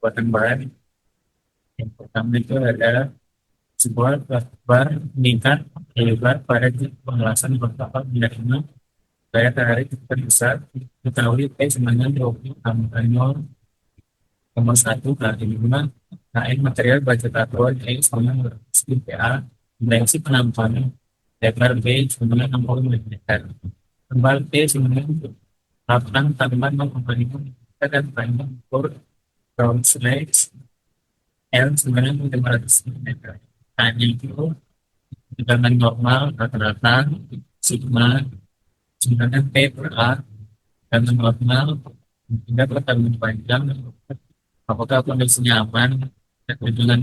bahan yang pertama itu ada sebuah bar meningkat lebar pada pengelasan bertahap menerima daya tarik terbesar diketahui P sebenarnya 20,1 kali 5 KN material baja tatuan E sama PA dimensi penampakan lebar B sebenarnya 60 mm tebal P sebenarnya 8 tambah 0,5 mm dan panjang ukur round slash L sebenarnya 500 mm. Hanya itu tegangan normal rata-rata sigma sebenarnya P per A dan normal tidak bertanggung panjang apakah kondisinya aman dan dengan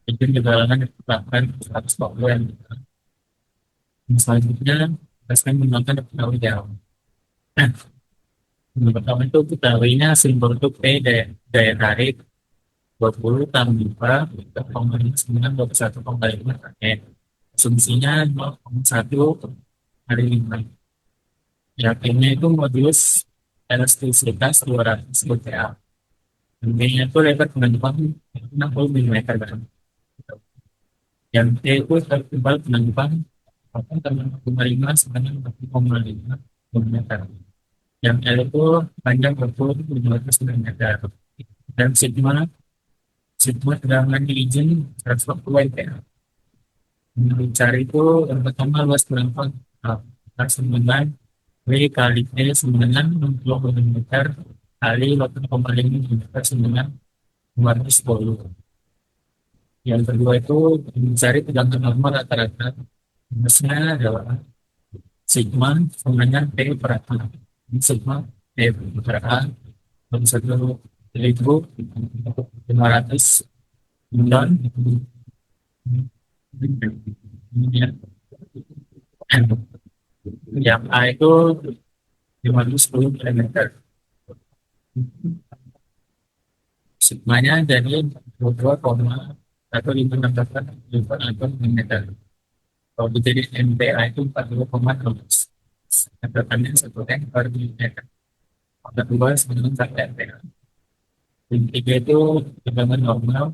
izin kegalangan ditetapkan 140 yang selanjutnya saya menggunakan pengetahuan jauh. Nah, yang pertama itu ketahuinya simbol untuk P daya tarik 20 tambah 9,9 21,5 asumsinya 0,1 kali 5. Yakinnya itu modulus elastisitas 200 BPA. B-nya itu lebar penumpang 60 mm kan. Yang T itu tebal penumpang 8,5 sebanyak 4,5 mm. Yang L itu panjang 20 mm. Dan sigma sigma tegangan izin 140 MPa. Mencari itu yang pertama luas penumpang 9 W kali T 60 mm kali 8,5 mm sebenarnya 210. Yang kedua itu mencari tegangan normal rata-rata. Minusnya adalah sigma sebenarnya P per A. Sigma P per A dari 1.500 Newton. Yang A itu 510 mm. Sigmanya dari 22,156 atau mm. Kalau jadi MPA itu 40,12. Katakannya 1 per milimeter. Kedua sebelum sampai MPA. Yang ketiga itu tegangan normal,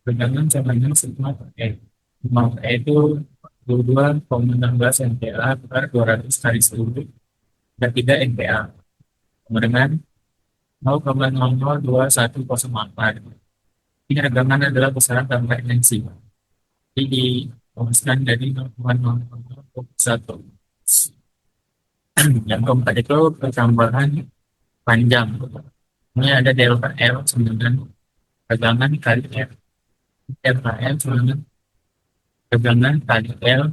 tegangan sama sigma E. Sigma E itu 22,16 MPa per 200 kali 10 dan 3 MPa. Dengan 0,002104. Ini tegangan adalah besaran tambah tensi. Jadi dirumuskan dari 0,0021. Yang keempat itu pertambahan panjang. Ini ada delta L dengan tegangan kali F. Delta L dengan tegangan kali L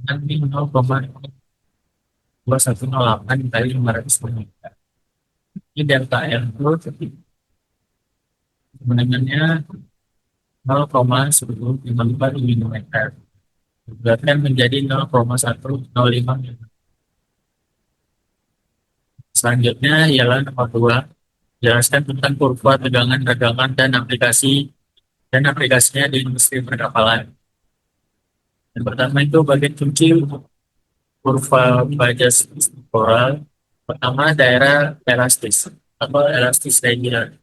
nanti 0,2108 kali 500 mm. Ini delta L itu sebenarnya 0,1054 mm. Bulatkan menjadi 0,105 mm. Selanjutnya ialah nomor 2. Jelaskan tentang kurva tegangan-tegangan dan aplikasinya di industri perkapalan. Yang pertama itu bagian kunci kurva baja struktural. Pertama daerah elastis atau elastis regular.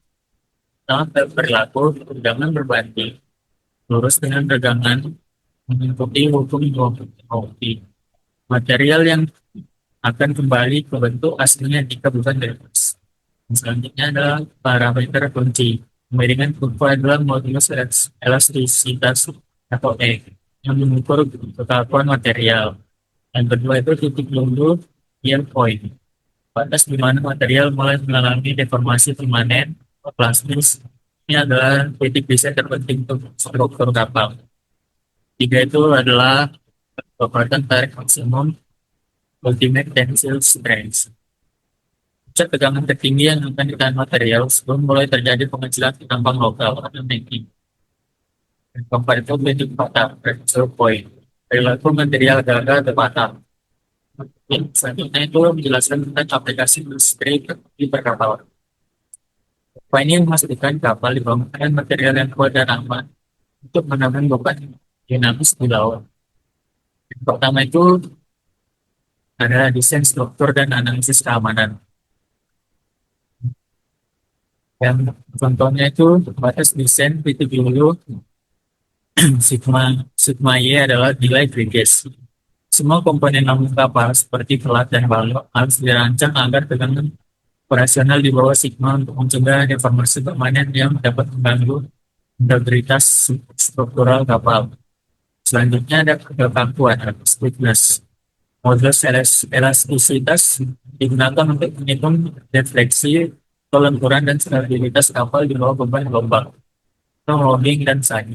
Sangat berlaku tegangan berbanding lurus dengan tegangan mengikuti hukum Hooke. Material yang akan kembali ke bentuk aslinya jika bukan bebas. Selanjutnya adalah parameter kunci. Kemiringan kurva adalah modulus elastisitas atau E yang mengukur kekakuan material. Yang kedua itu titik lulu yield point. Batas di mana material mulai mengalami deformasi permanen atau plastis. Ini adalah titik bisa terpenting untuk struktur kapal. Tiga itu adalah kekuatan tarik maksimum ultimate tensile strength. Puncak tegangan tertinggi yang akan ditahan material sebelum mulai terjadi pengecilan tambang lokal atau making. Dan keempat itu bending patah, pressure point. Perilaku material gagal atau patah. Selanjutnya itu menjelaskan tentang aplikasi listrik di perkapalan. Upaya ini memastikan kapal dibangun dengan material yang kuat dan aman untuk menahan beban dinamis di laut. Yang pertama itu adalah desain struktur dan analisis keamanan. Yang contohnya itu batas desain P70 sigma sigma Y adalah nilai Briggs. Semua komponen lambung kapal seperti pelat dan balok harus dirancang agar tegangan operasional di bawah sigma untuk mencegah deformasi permanen yang dapat mengganggu integritas struktural kapal. Selanjutnya ada kekakuan atau stiffness. Modulus elastisitas digunakan untuk menghitung defleksi, kelenturan, dan stabilitas kapal di bawah beban gelombang, atau loading dan sag.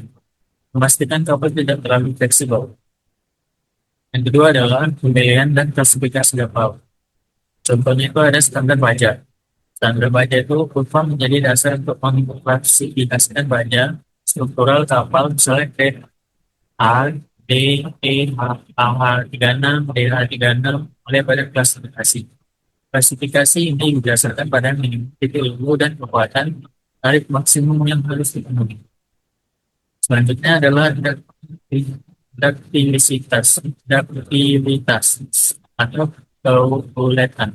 Memastikan kapal tidak terlalu fleksibel. Yang kedua adalah pemilihan dan klasifikasi kapal. Contohnya itu ada standar baja. Standar baja itu kurva menjadi dasar untuk mengklasifikasikan baja struktural kapal, misalnya kayak A, D, E, H, AH36, DH36, oleh pada klasifikasi. Klasifikasi ini didasarkan pada minimum titik ilmu dan kekuatan tarif maksimum yang harus dipenuhi. Selanjutnya adalah ductility atau keuletan.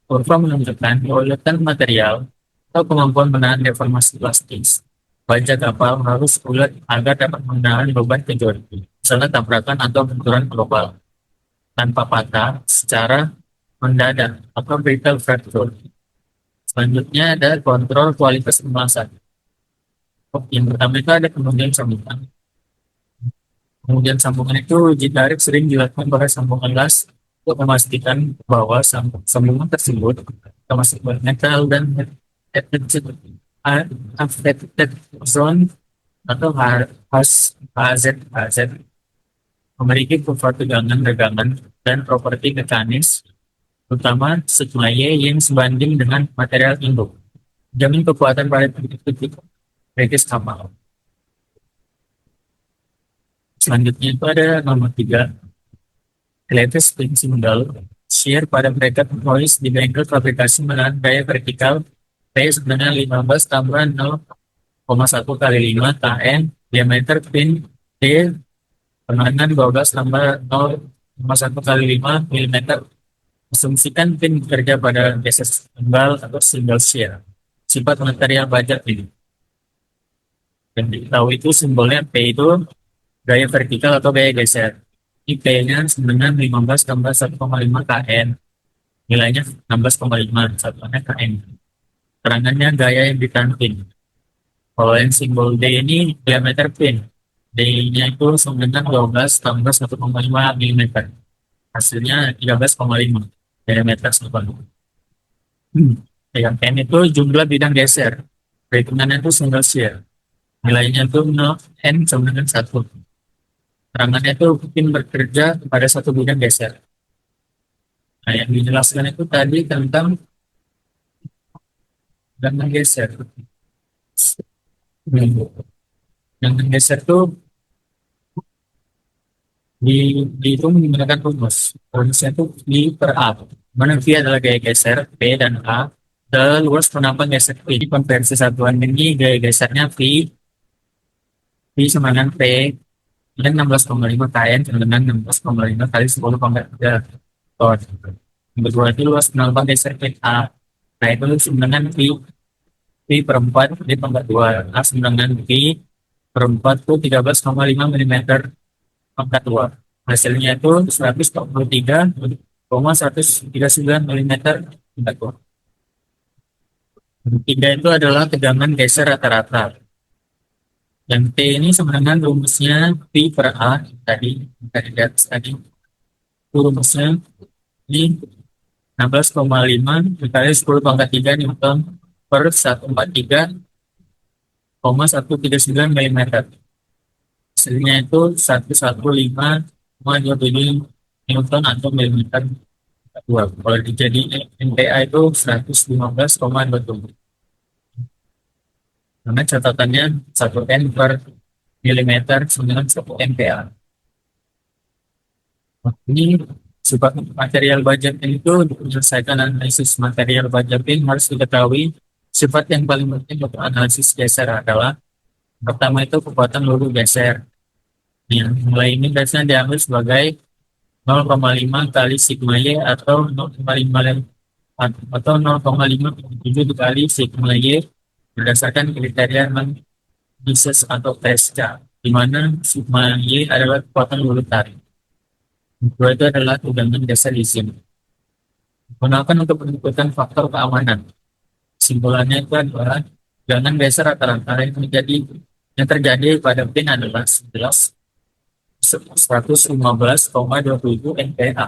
Kurva menunjukkan keuletan material atau kemampuan menahan deformasi plastik. Baja kapal harus ulet agar dapat menahan beban kejut, misalnya tabrakan atau benturan global, tanpa patah secara mendadak atau brittle fracture. Selanjutnya ada kontrol kualitas kemasan. Yang pertama itu ada kemudian sambungan. Kemudian sambungan itu uji tarif sering dilakukan pada sambungan las untuk memastikan bahwa sambungan tersebut termasuk metal dan affected zone atau HZ memiliki kurva tegangan-regangan dan properti mekanis, terutama sigma Y yang sebanding dengan material induk. Jamin kekuatan pada titik-titik kritis kapal. Selanjutnya itu ada nomor 3, Clevis Principle, shear pada bracket voice di bengkel fabrikasi menahan gaya vertikal P sebenarnya 15 tambah 0,1 kali 5 kN, diameter pin D penahanan 12 tambah 0,1 kali 5 mm. Asumsikan pin bekerja pada basis tunggal atau single shear. Sifat material baja ini. Dan diketahui itu simbolnya P itu gaya vertikal atau gaya geser. Ini P-nya sebenarnya 15 tambah 1,5 kN. Nilainya 16,5, satuannya kN. Terangannya gaya yang ditampin. Kalau yang simbol D ini diameter pin. D-nya itu sebenarnya 12 tambah 1,5 mm. Hasilnya 13,5 diameter sebenarnya. Yang N itu jumlah bidang geser. Perhitungannya itu single shear. Nilainya itu N sama dengan 1. Terangannya itu pin bekerja pada satu bidang geser. Nah, yang dijelaskan itu tadi tentang bidang geser. Yang geser itu dihitung menggunakan rumus. Rumusnya itu V per A. Mana V adalah gaya geser, P dan A. Luas penampang geser P. Di konversi satuan ini gaya gesernya V sama dengan P dan 16,5 kN sama dengan 16,5 kali 10,3 ton. Yang kedua itu luas penampang geser P A. Nah itu sama dengan V per 4 di pangkat 2. A sama dengan V per 4 itu 13,5 mm pangkat 2. Hasilnya itu 143,139 mm pangkat 2. Tiga itu adalah tegangan geser rata-rata. Yang T ini sama dengan rumusnya V per A tadi kita lihat tadi. Itu rumusnya ini 16,5 dikali 10 pangkat 3 Newton per 143,139 mm. Hasilnya itu 115,27 Newton atau milimeter dua. Kalau dijadiin MPa itu 115,27. Karena catatannya 1 N per milimeter dengan 1 MPa. Ini sifat material baja pin itu menyelesaikan analisis material baja pin harus diketahui sifat yang paling penting untuk analisis geser adalah pertama itu kekuatan luruh geser. Ya, mulai ini biasanya diambil sebagai 0,5 kali sigma Y atau 0,5 atau 0,57 kali sigma Y berdasarkan kriteria Mises atau TSCA, di mana sigma Y adalah kekuatan bulu tarik. Dua itu adalah tegangan dasar izin. Gunakan untuk menentukan faktor keamanan. Simpulannya itu adalah tegangan dasar rata-rata yang terjadi pada pin adalah 115,27 MPa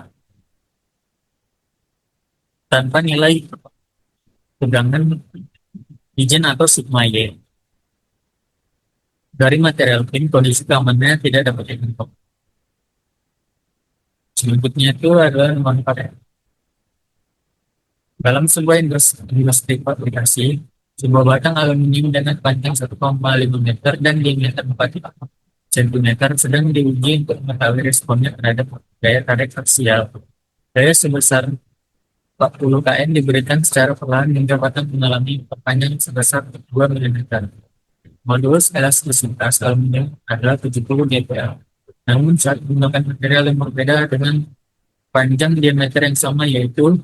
tanpa nilai tegangan izin atau sigma Y. Dari material pin, kondisi keamanannya tidak dapat ditentukan. Selanjutnya itu adalah manfaat. Dalam sebuah industri fabrikasi, sebuah batang aluminium dengan panjang 1,5 meter dan diameter 4 cm sedang diuji untuk mengetahui responnya terhadap gaya tarik aksial. Gaya sebesar 40 kN diberikan secara perlahan hingga batang mengalami perpanjangan sebesar 2 mm. Modulus elastisitas aluminium adalah 70 dpa. Namun saat menggunakan material yang berbeda dengan panjang diameter yang sama, yaitu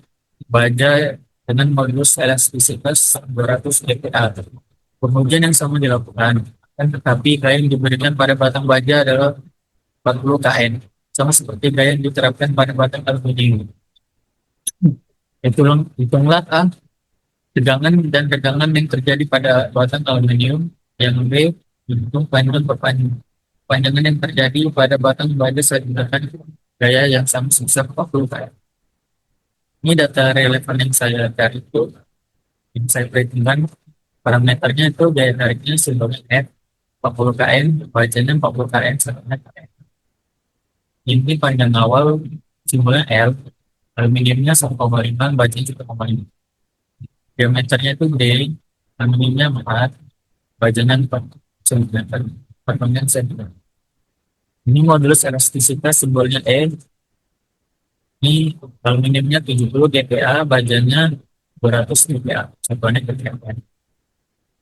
baja dengan modulus elastisitas 200 dpa, pengujian yang sama dilakukan. Tetapi gaya yang diberikan pada batang baja adalah 40 kN, sama seperti gaya yang diterapkan pada batang aluminium. Hitunglah tegangan dan tegangan yang terjadi pada batang aluminium yang B untuk panjangan yang terjadi pada batang baja saat digunakan gaya yang sama sebesar 40 kN. Ini data relevan yang saya cari itu, yang saya perhitungkan parameternya itu gaya tariknya simbolnya F 40 kN, bajanya 40 kN, setengah kN. Ini panjang awal simbolnya L, aluminiumnya 1,5, bajanya 1,5. Diameternya itu D, aluminiumnya 4, bajanya 4 cm, 4 cm. Ini modulus elastisitas simbolnya E. Ini aluminiumnya 70 dpa, bajanya 200 dpa, contohnya kegiatan.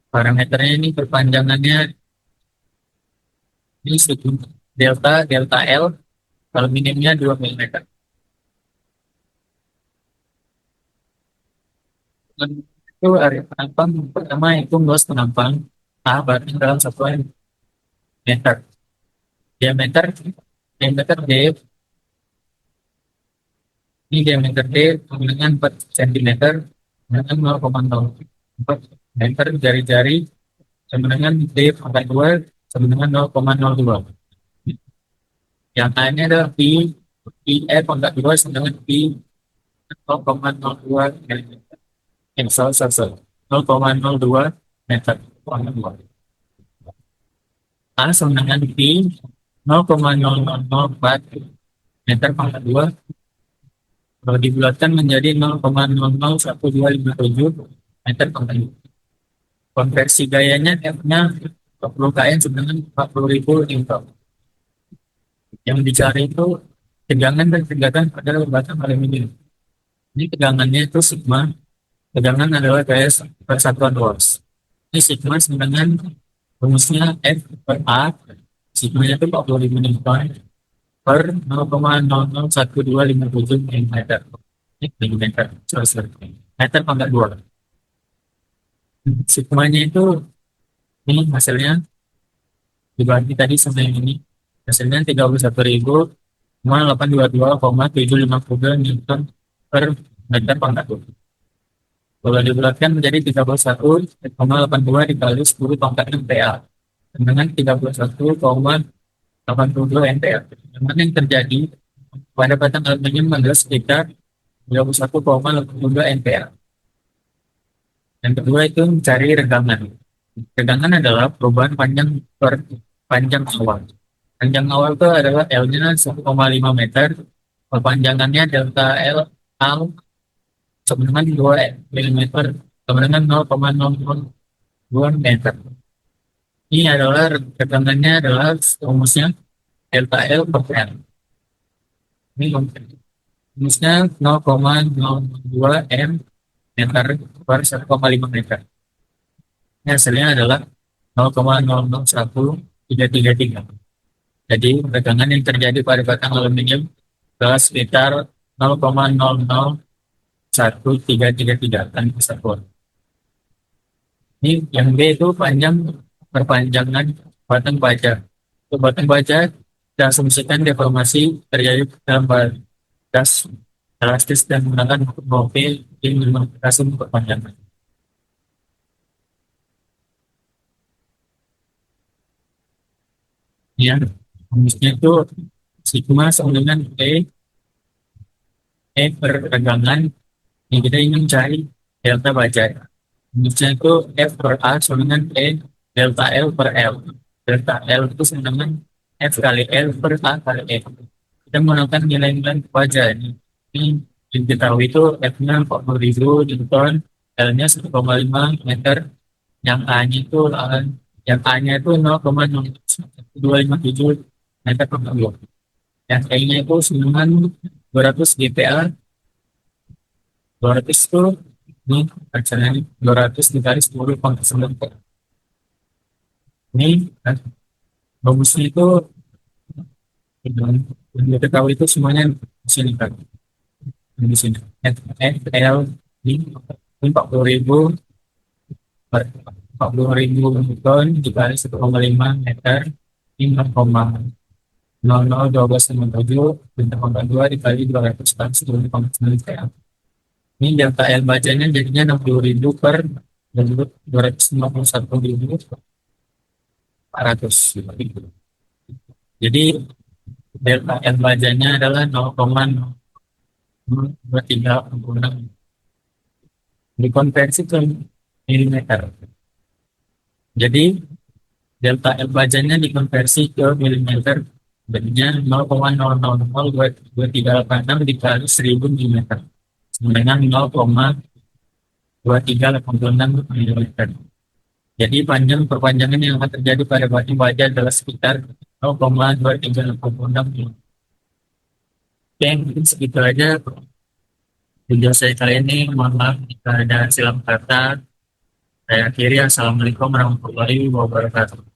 Parameternya ini perpanjangannya ini delta L, aluminiumnya 2 mm. Itu area penampang pertama itu luas penampang A berarti dalam satuan meter. Diameter D, ini diameter D dengan 4 cm dengan 0,04 meter, jari-jari sama dengan D pangkat 2 sama dengan 0,02. Yang lainnya adalah P pangkat 2 sama dengan P 0,02 mm. Sorry, 0,02 meter pangkat 2. A sama dengan P 0,0004 meter pangkat 2. Kalau dibulatkan menjadi 0,001257 meter pangkat 2. Konversi gayanya F-nya 40 kN sebenarnya 40.000 Newton. Yang dicari itu tegangan dan tegangan pada batang aluminium. Ini tegangannya itu sigma. Tegangan adalah gaya persatuan Wolfs. Ini sigma dengan rumusnya F per A. Sigma itu 40.000 Newton per 0,001257 meter. Meter pangkat 2. Sigmanya itu ini hasilnya dibagi tadi sama yang ini, hasilnya 31.822,752 Newton per meter pangkat 2. Kalau dibulatkan menjadi 31,82 dikali 10 pangkat 6 PA dengan 31,82 MPa. Dengan yang terjadi pada batang aluminium adalah sekitar 31,82 MPa. Yang kedua itu mencari regangan. Regangan adalah perubahan panjang awal. Panjang awal itu adalah L-nya 1,5 meter, perpanjangannya delta L sama dengan 2 mm, sama dengan 0,02 meter. Ini adalah regangannya adalah rumusnya delta L per L. Ini rumusnya 0,02 M meter per 1,5 meter. Ini hasilnya adalah 0,001333. Jadi regangan yang terjadi pada batang aluminium adalah sekitar 0,001333 tan kesatuan. Ini yang B itu panjang perpanjangan batang baja. Untuk batang baja, kita asumsikan deformasi terjadi dalam batas elastis dan menggunakan hukum B di kasus perpanjangan. Ya, rumusnya itu sigma sama dengan E per tegangan yang kita ingin cari delta baja. Rumusnya itu F per A sama dengan E delta L per L. Delta L itu sama dengan F kali L per A kali E. Kita menggunakan nilai-nilai baja ini. Ini yang kita tahu itu F-nya 40.000 Newton, L-nya 1,5 meter, yang A-nya itu yang A-nya itu 0,257 meter per kubik. Yang E-nya itu 200 GPa. 200 itu ini bacanya 200 dikali 10 per ini kan rumusnya itu yang kita tahu itu semuanya di sini kan di sini L ini 40.000 per 40.000 Newton dikali 1,5 meter ini 0,001297 bintang 2 dikali 200 kali 10,9 ini delta L bacanya jadinya 60.000 per 251.400. Jadi delta L bajanya adalah 0,2346 dikonversi ke milimeter. Jadi delta L bajanya dikonversi ke milimeter jadinya 0,000236 dikali 1000 milimeter sama dengan 0,2386 milimeter. Jadi panjang perpanjangan yang akan terjadi pada batu baja adalah sekitar 0,2386 milimeter. Oke, mungkin segitu aja video saya kali ini. Mohon maaf jika ada silap kata. Saya akhiri. Assalamualaikum warahmatullahi wabarakatuh.